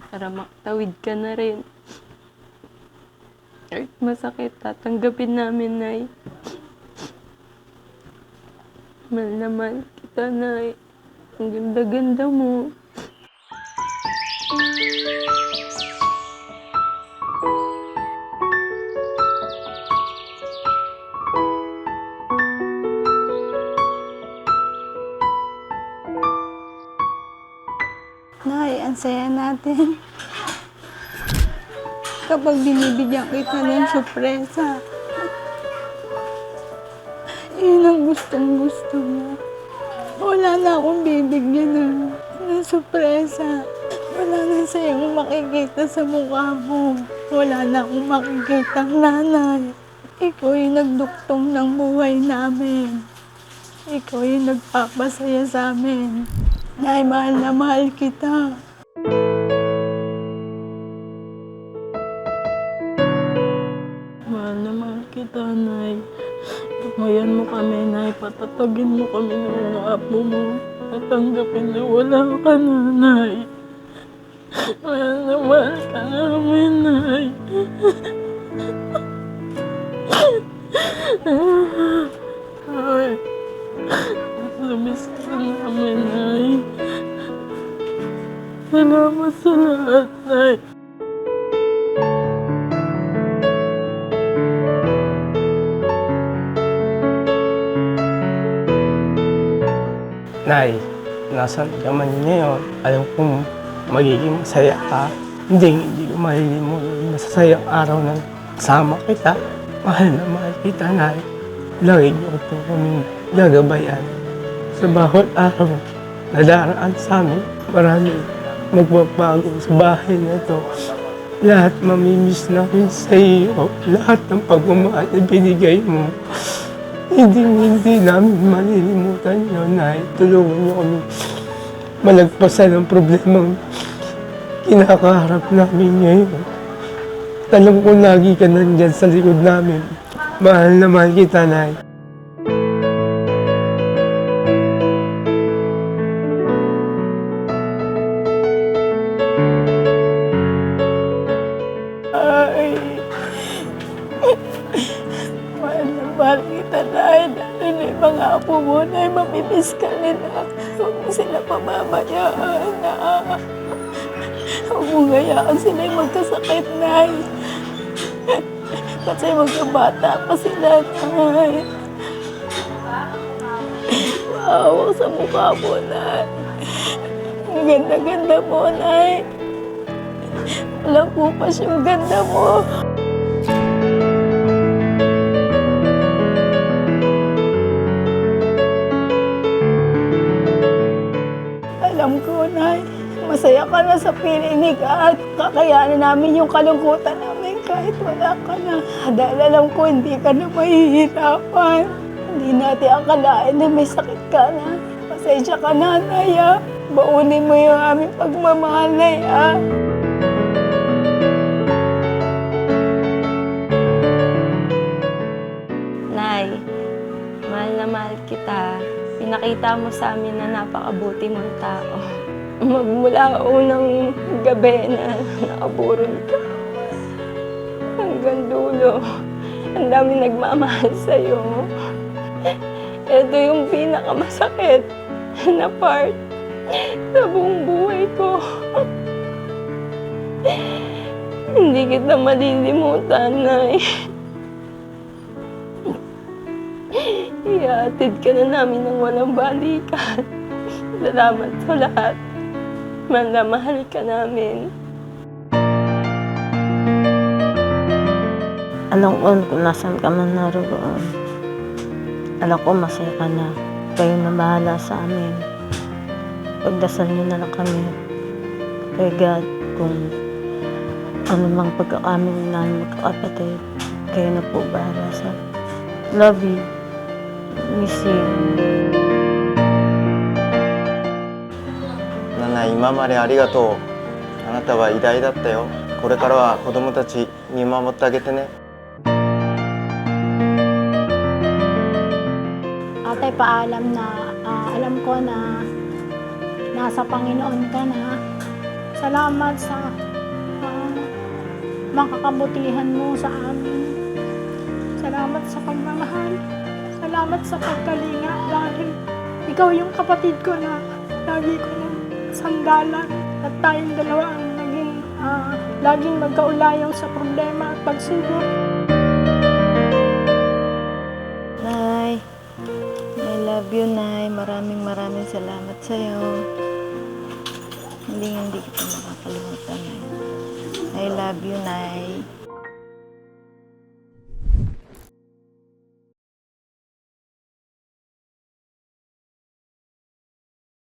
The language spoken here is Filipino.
para makatawid ka na rin. Kahit masakit, tatanggapin namin, Nay. Mahal na mahal kita, Nay. Ang ganda-ganda mo. Nay, ang saya natin. Kapag binibigyan kita ng sorpresa, yun ang gustong-gusto mo. Wala na akong bibigyan ng sorpresa. Wala na sa'yong makikita sa mukha mo. Wala na akong makikita ng nanay. Ikaw yung nagduktong ng buhay namin. Ikaw yung nagpapasaya sa amin. Nay, mahal na mahal kita. Mahal na mahal kita, Nay. Tumayan mo kami, Nay. Patatagin mo kami ng mga apo mo. Tatanggapin na wala ka na, Nay. Mahal na mahal ka namin, Nay. Ay, lumis ka namin, Nay. Salamat sa lahat, Nay. Nay, nasaan ka man ngayon? Alam kong magiging masaya ka. Hindi ko malilimutan yung masasayang araw na kasama kita. Mahal na mahal kita, Nay. Lagi niyo ito kaming gagabayan. Sa bawat araw na daraan sa amin, marami magbabago sa bahay na ito. Lahat mamimiss namin sa iyo. Lahat ng pagmamahal na binigay mo. Hindi namin malilimutan yun, Nay. Tulungan niyo kami malagpasan ang problemang kinakaharap namin ngayon. Alam ko lagi ka nandyan sa likod namin. Mahal na mahal kita, Nay. Ay, mahal na mahal kita, Nay. Dahil yung mga apo mo, Nay, mamimiss ka nila. Huwag mo sila pababayaan, na. Huwag mo gayaan sila yung magkasakit, Nay. Kasi magkabata pa sila, Nay. Mahawak sa mukha mo, Nay. Ang ganda-ganda mo, Nay. Walang kupas yung ganda mo. Alam ko, Nay, masaya ka na sa pilinig at kakayanin namin yung kalungkutan namin kahit wala ka na. Dahil alam ko, hindi ka na mahihirapan. Hindi natin akalain na may sakit ka na. Pasensya ka na, Nay, ha? Baunin mo yung aming pagmamahal, Nay, ha? Nay, mahal na mahal kita. Pinakita mo sa amin na napakabuti mong tao. Magmula unang gabi na nakaburol ka hanggang dulo, ang dami nagmamahal sa'yo. Ito yung pinakamasakit na part sa buong buhay ko. Hindi kita malilimutan, Nay. Ihatid ka na namin ng walang balikan. Salamat sa lahat. Mahal na mahal ka namin. Alam ko kung nasan ka man naroon. Alam ko masaya ka na. Kayo na bahala sa amin. Pagdasal niyo na lang kami. Kay God, kung ano mang pagkakamali namin magkakapatid, kayo na po bahala sa love you. Miss you. ナナ、今までありがとう。あなたは偉大だったよ。これからは子供たち見守ってあげてね。 Ate, paalam na, alam ko na nasa Panginoon ka na. Salamat sa makakabutihan mo sa amin. Salamat sa pagmamahal. Salamat sa pagkalinga dahil ikaw yung kapatid ko na lagi ko ng sandalan at tayong dalawa ang laging magkaulayaw sa problema at pagsubok. Nay, I love you, Nay. Maraming salamat sa'yo. Hindi kita makakalimutan, Nay. I love you, Nay.